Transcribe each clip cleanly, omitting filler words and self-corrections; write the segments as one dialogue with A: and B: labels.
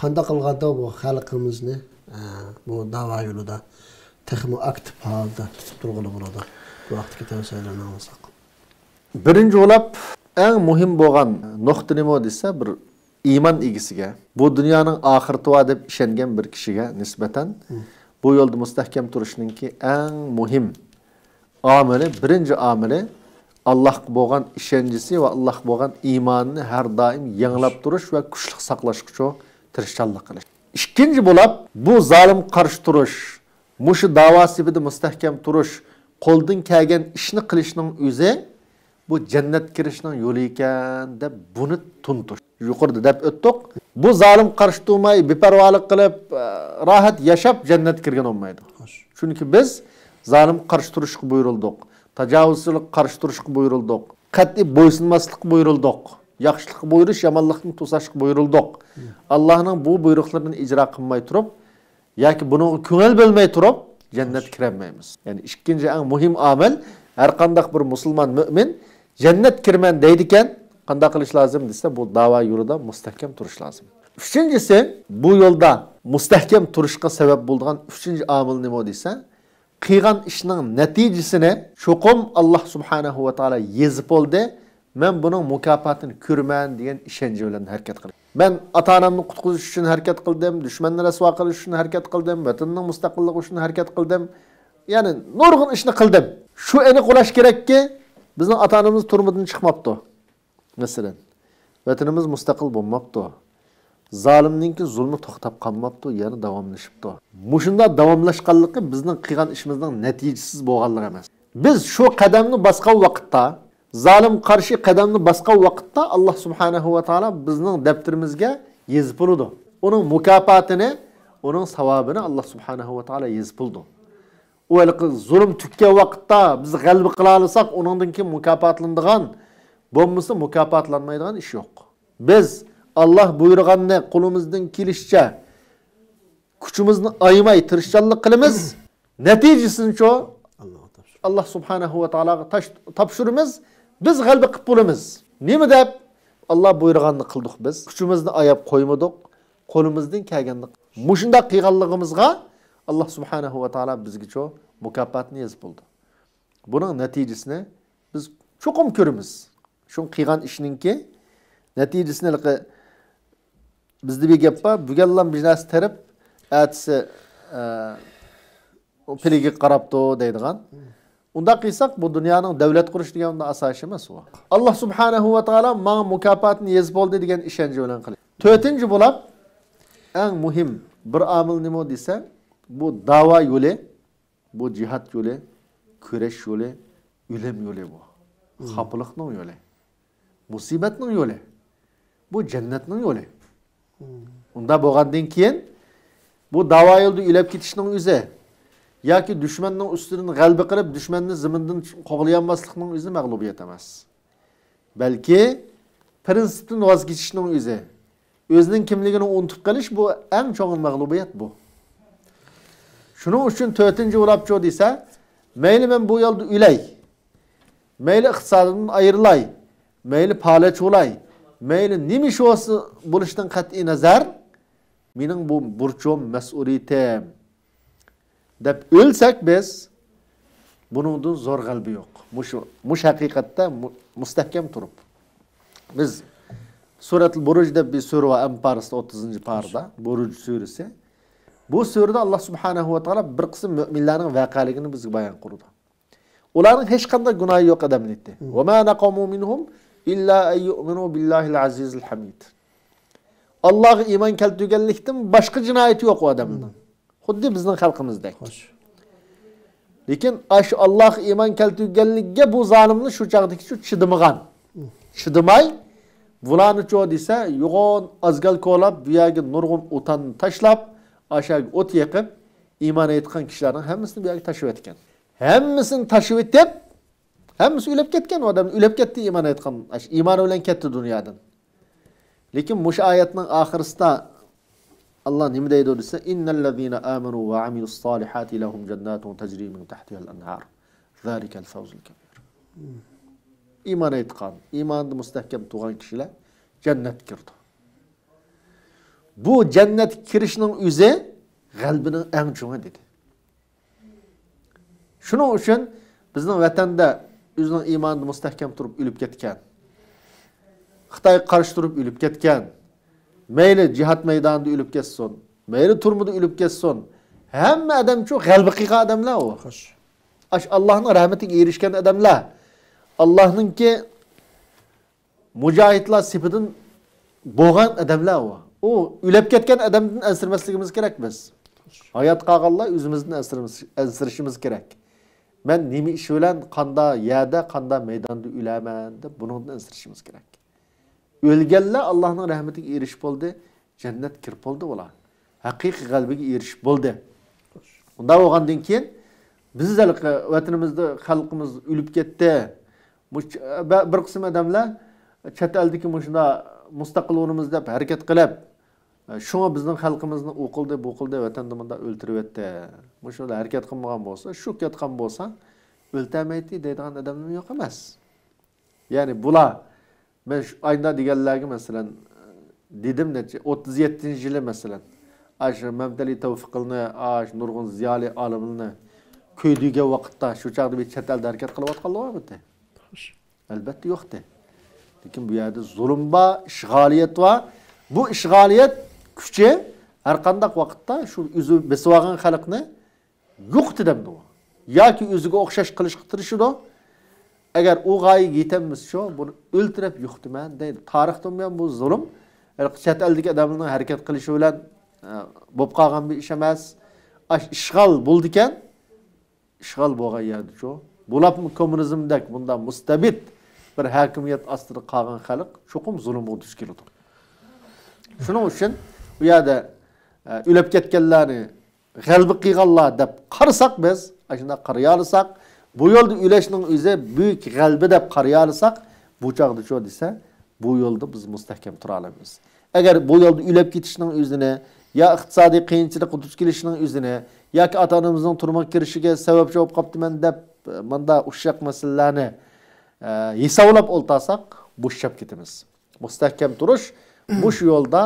A: Qanday qilganda bu xalqimizni bu da'vo yo'lida texmo aktiv holda tutib turg'ili bo'ladi. Bu vaqtga tavsiyalarni olsak.
B: Birinchi o'lab eng muhim bo'lgan nuqta nima desa, bir iymon egisiga, bu dunyoning oxirati va deb ishongan bir kishiga nisbatan bu yo'lda mustahkam turishninki eng muhim omili, birinchi omili Allohga bo'lgan ishonchisi va Allohga bo'lgan iymonini har doim yanglab turish va kuchli saqlash uchun tirishchanlik qilish. Ikkinchi bo'lib, bu zolim qarshi turish, mushu davosida mustahkam turish, qo'ldan kelgan ishni qilishning o'zi bu jannat kirishning yo'li ekan deb buni tuntirish. Yuqorida deb o'tdik. Bu zolim qarshi turmay, beparvolik qilib, rohat yashab jannat kirgan olmaydi. Chunki biz zolim qarshi turishga buyurildik. Tajovuzchilik qarshi turishga buyurildik. Qat'iy bo'ysunmaslik buyurildik. Yaxshilik buyurish, yomonlikni to'sashga buyurildik. Allohning bu buyruqlarini ijro qilmay turib, yoki buni ko'ngil bilmay turib jannatga kirmaymiz. Ya'ni ikkinchi eng muhim omil, har qanday bir musulmon mu'min jannat kirman deydi ekan, qanday qilish lozim desa, bu da'vo yo'lida mustahkam turish lozim. Uchinchisi, bu yo'lda mustahkam turishga sabab bo'lgan uchinchi omil nima desa, qilgan ishning natijasini cho'qim Alloh subhanahu va taolo yezib oldi. Men buning mukofotini ko'rman degan ishonch bilan harakat qiling. Men ota-onamni qutqizish uchun harakat qildim, dushmanni rasvo qilish uchun harakat qildim, vatanning mustaqilligi uchun harakat qildim. Ya'ni nurg'un ishni qildim. Shu aniq bo'lish kerakki, bizning ota-onamiz turmudan chiqmabdi. Masalan, vatanimiz mustaqil bo'lmabdi. Zolimningki zulmi to'xtab qolmabdi, yana davomlashibdi. Mushunda davomlashganligi bizning qilgan ishimizning natijasiz bo'lganligi emas. Biz shu qadamni bosgan vaqtda, zolim qarshi qadamni bosgan vaqtda Alloh subhanahu va taolo bizning daftarimizga yezib oldi. Uning mukofotini, uning savobini Alloh subhanahu va taolo yezib oldi. O zulm tükkan vaqtda biz g'alaba qila olsak, uningdan keyin mukofotlanadigan, bo'lmasa mukofotlanmaydigan ish yo'q. Biz Allah buyurganni qo'limizdan kelishicha kuchimizni aymay tirishchanlik qilamiz. Natijasini Allah subhanahu va taologa topshiramiz. Biz g'alaba qilib bo'lamiz. Nima deb Allah buyurganni qildik biz. Kuchimizni ayab qo'ymadik. Qo'limizdan kelganni. Mushunda qilganligimizga Allah subhanahu va taolo bizga mukofotni yezib oldi. Buning natijasini biz cho'qim ko'ramiz. Shu qilgan ishninki natijasini bizde bir gap var. Buganlar biznes taraf atisi o piligi qarabdı deydigan. Unda qilsak bu dunyoning davlat qurish degan unda asosi emas u. Alloh subhanahu va taolo menga mukofotni yezib oldi degan ishonch bilan qiling. To'rtinchi bo'lib eng muhim bir omil nima desa, bu da'vo yo'li, bu jihad yo'li, kurash yo'li, o'lim yo'li bu. Xafalikning yo'li. Musibatning yo'li. Bu jannatning yo'li. Unda bo'lgandan keyin bu da'vo yo'lida o'lib ketishning o'zi yoki dushmanning ustidan g'alaba qilib dushmanni zimindan qo'g'layanmaslikning o'zi mag'lubiyat emas. Balki prinsipdan voz kechishning o'zi, o'zining kimligini unutib qolish bu eng cho'ng mag'lubiyat bu. Shuning uchun 4-o'labchi desa, mayli men bu yo'lda o'lay, mayli iqtisodimdan ayrilay, mayli palach bo'lay, mayli nima ish bo'lishdan qat'iy nazar, mening bu burchim, mas'uliyatim deb o'lsak biz buningdan zo'r g'alaba yo'q. Mush haqiqatda mustahkam turib. Biz Suratul Buruj deb bir sura va Anfalda 30-parda Buruj surasi. Bu surada Alloh subhanahu va taolo bir qism mu'minlarning voqeligini bizga bayon qildi. Ularning hech qanday gunohi yo'q adamni aytdi. Va ma naqamu minhum illa ay yu'minu billahil azizil hamid. Allohga iymon keltirganlikdan boshqa jinoyati yo'q u odamning. Xuddi bizning xalqimizdek. Lekin ash Alloh iymon keltirganlikka bu zolimni shu chaqdagi shu chidamagan. Chidamay bularni cho desa, yo'g'on azgal ko'lab, bu yerga nurg'un o'tanni tashlab, aşağı ot yakıp iman etken kişilerin hemmisini bir taşıp etken. Hemmisini taşıp etip hemmisi ölüp ketken o adam ölüp ketti iman etken. İman ölen ketti dünyadan. Lakin muş ayetinin ahiriste Allah ne deydi o dese innellezine amenu ve amilus salihati lehum cennetun tecri min tahtiha'l enhar. Zalikel fawzul kebir. İman etken, imanında müstehkem tuğan kişiler cennet girdi. bu cennet kirishning o'zi qalbining eng cho'ngi dedi. Shuning uchun bizning vatanda o'zining iymonida mustahkam turib o'lib ketgan, Xitoyga qarshi turib o'lib ketgan, mayli jihad maydonida o'lib ketsin, mayli turmida o'lib ketsin, hamma odam shu qalbi qiygan odamlar u. Allohning rahmatiga erishgan odamlar, Allohningki mujohidlar sifidan bo'lgan odamlar u. O o'lib ketgan odamdan ansirmasligimiz kerak biz. Hayot qolganlar o'zimizdan ansirishimiz kerak. Men nima ish bilan qanda yerda, qanda maydonda o'laman deb buningdan ansirishimiz kerak. O'lganlar Allohning rahmatiga erishib bo'ldi, jannat kirib bo'ldi ular. Haqiqiy qalbiga erishib bo'ldi. Unda bo'lgandan keyin bizlar vatanimizda xalqimiz o'lib ketdi. Bir qism odamlar chet eldagi shunda mustaqil o'rnimiz deb harakat qilib, shunga bizning xalqimizni o'qildi, bo'qildi, vatanda bunda o'ltirib etdi. Shunda harakat qilmagan bo'lsa, shu ketgan bo'lsa, o'ltamaydi deydigan odamlar yo'q emas. Ya'ni bular men ayda deganlarga masalan dedim necha 37-yili masalan ash Mamtali Tavfiqilni, ash nurg'un ziyoli olimni ko'ydigan vaqtda shu chaqda bir chet elda harakat qilayotganlar bormi? Albatta yo'qdi. Lekin bu yerda zulm va ishg'oliyat va bu ishg'oliyat kuchi har qanday vaqtda shu o'zi besib olgan xalqni yo'qdi demdi u. Yoki o'ziga o'xshash qilishga tirishidi. Agar u g'oyaga yetamiz shu, buni o'ltirib yo'qdiman deydi. Tarixda ham bu zulm chet eldagi odamlarning harakat qilishi bilan bo'lib qolgan bir ish emas. Ishg'ol bo'ldi ekan, ishg'ol bo'lgan yerda shu. Bulapmı komünizmdek bunda mustabid bir hakimiyet ostida qolgan xalq cho'qim zulmga duch keladi. Shuning uchun bu yerda o'lib ketganlarni g'albi qilganlar deb qarasak biz, shunda qaraya olsak, bu yo'lda o'lashning o'zi buyuk g'albi deb qaraya olsak, bu chaqda shu desa, bu yo'lda biz mustahkam tura olamiz. Agar bu yo'lda o'lib ketishning o'zini ya iqtisodiy qiyinchilikqa duch kelishning o'zini yoki ota-onamizning turmushga kirishiga sababchi bo'lib qoptiman deb manda uşak meselelerni hisoblab oltasak bo'shab ketamiz. Mustahkam turish, bu yo'lda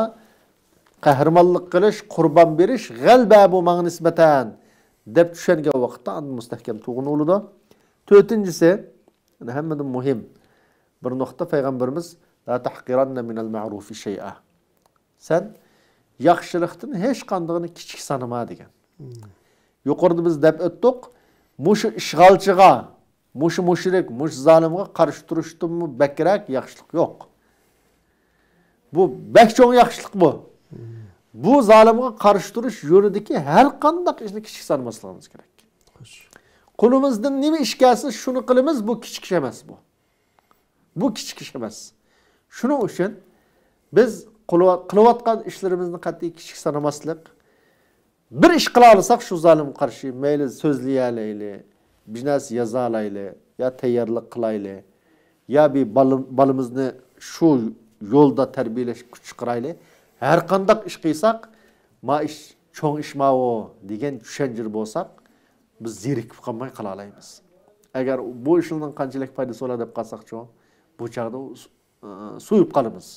B: qahramonlik qilish, qurban berish g'alba bu ma'na nisbatan deb tushungan vaqtda mustahkam tug'un bo'ladi. To'rtinchisi, hammadan muhim bir nuqta payg'ambarimiz la tahqiranna minal ma'rufi shay'a. Sen yaxshilikdan hech qandig'ini kichik sanama degan. Yuqorida biz deb o'tdik. Muşu işgalçıga, muşu müşrik, muş zalimga qarşı turuşdummu bekrak yaxşılık yok. Bu bek çoğun yaxşılık bu. Bu zalimga qarşı turuş yönüdeki her qandaq işni kichik sanmasligimiz kerak. Qo'limizdan nima ish kelsa shuni qilamiz, bu kichik ish emas bu. Bu kichik ish emas. Shuning uchun biz qilayotgan ishlarimizni qat'iy kichik sanamaslik, bir iş qila olsak şu zalim qarşı mayli so'zlayayli, biznes yazalayli, ya tayyorlik qilayli, ya bir balimizni shu yo'lda tarbiyalash kuch qirayli. Har qanday ish qilsak, ma ish cho'ng ish ma o degan tushunchir bo'lsak, biz zerikib qolmay qila olamiz. Agar bu ishning qanchalik foydasi bo'ladi deb qalsaqchi, bu chaqda suyib qolamiz.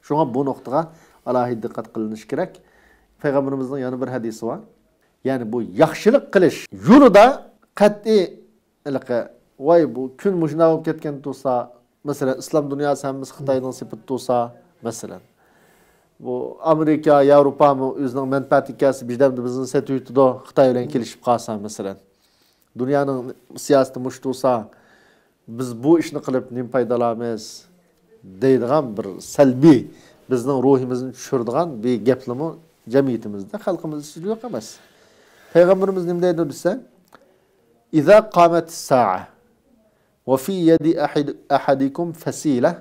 B: Shunga bu nuqtaga alohida diqqat qilinish kerak. Peygamberimizin yana bir hadisi var. Yani bu yaxshilik qilish yo'lida qat'iy vay bu kun mujna bo'lib ketgan bo'lsa, masalan, islom dunyosi hammasi Xitoyning sifati bo'lsa, masalan, bu Amerika, Yevropa o'zining manfaatikasi bizdamda bizni setuytida Xitoy bilan kelishib qolsa, masalan, dunyoning siyosati mush bo'lsa, biz bu ishni qilib nima foydalanamiz deydigan bir salbiy bizning ruhimizni tushiradigan bir gaplarni cemiyetimizde, halkımızda yok emas. Peygamberimiz ne dedi dese? İza qamet sa'a ve fi yedi ahadikum fasila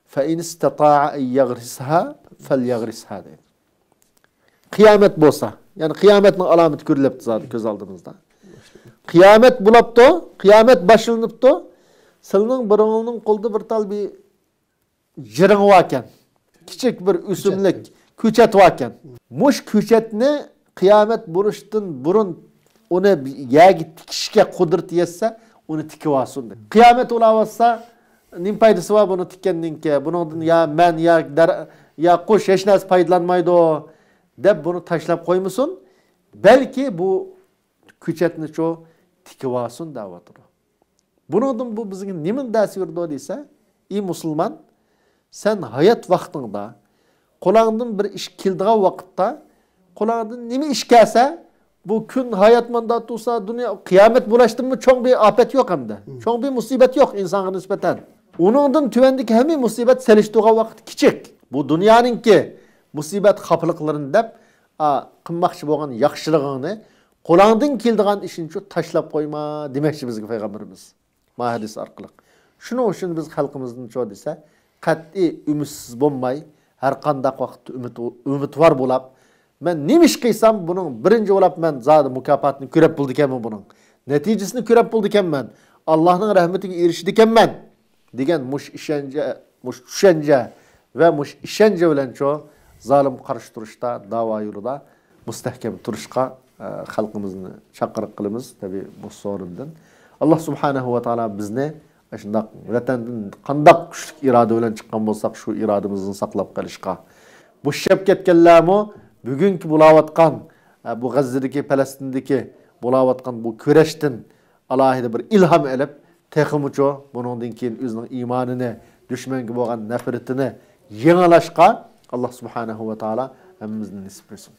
B: fa in istata'a en yagrisha falyagrisha dedi. Kıyamet bolsa, yani kıyametin alameti görülüptü zaten göz aldığımızda. Kıyamet bulaptı, kıyamet başlanıptı. Sılının burununun kolda bir tal bir jırığı varken, küçük bir üsümlük, küçet varken, muş küçetni kıyamet buruştun burun onu yagi tikişke kudret yetse onu tikivasın. Kıyamet olavazsa nim paydası var bunu tikkendinke. Bunun ya men ya qush hech narsa foydalanmaydi deb buni tashlab qo'ymasin. Balki bu ko'chatni cho tikib olsin da'vatir. Buningdan bu bizga nima dars berdi desa, ey musulmon, sen hayot vaqtingda qo'lingdan bir ish keldigan vaqtda qo'lingdan nima ish kelsa, bu kun hayot manda tursa, dunyo qiyomat bo'lashdimi cho'ng bir afat yo'q hamda. Cho'ng bir musibat yo'q insonga nisbatan. Uningdan tuvandagi hamma musibat selishtirgan vaqt kichik. Bu dunyoninki musibat xafliqlarini deb qilmoqchi bo'lgan yaxshiligingni qo'lingdan keldigan ishni tashlab qo'yma demoqchi bizga payg'ambarimiz. Ma hadis orqali. Shuning uchun biz xalqimizning cho desa, qat'iy umidsiz bo'lmay, har qanday vaqtda umidvor bo'lib, men nima ish qilsam buning birinchi bo'lib men zodi mukofotini ko'rib bo'ldi ekanman buning. Natijasini ko'rib bo'ldi ekanman. Allohning rahmatiga erishdi ekanman degan mush tushuncha va mush ishoncha bilan cho zalim qarshi turishda, da'vo yo'lida mustahkam turishga xalqimizni chaqiriq qilamiz. Tabii bu so'rindan Allah subhanahu va taolo bizni shunday vatandan qanday kuchli iroda bilan chiqqan bo'lsak, shu irodamizni saqlab qolishga, bu shab ketganlarmi bugungi bo'layotgan bu G'azzadagi, Falastindagi bo'layotgan bu kurashdan alohida bir ilhom olib, texmucho buningdan keyin o'zining iymonini, dushmanga bo'lgan nafratini yengilashga Allah subhanahu va taolo hammamizni nasib qilsin.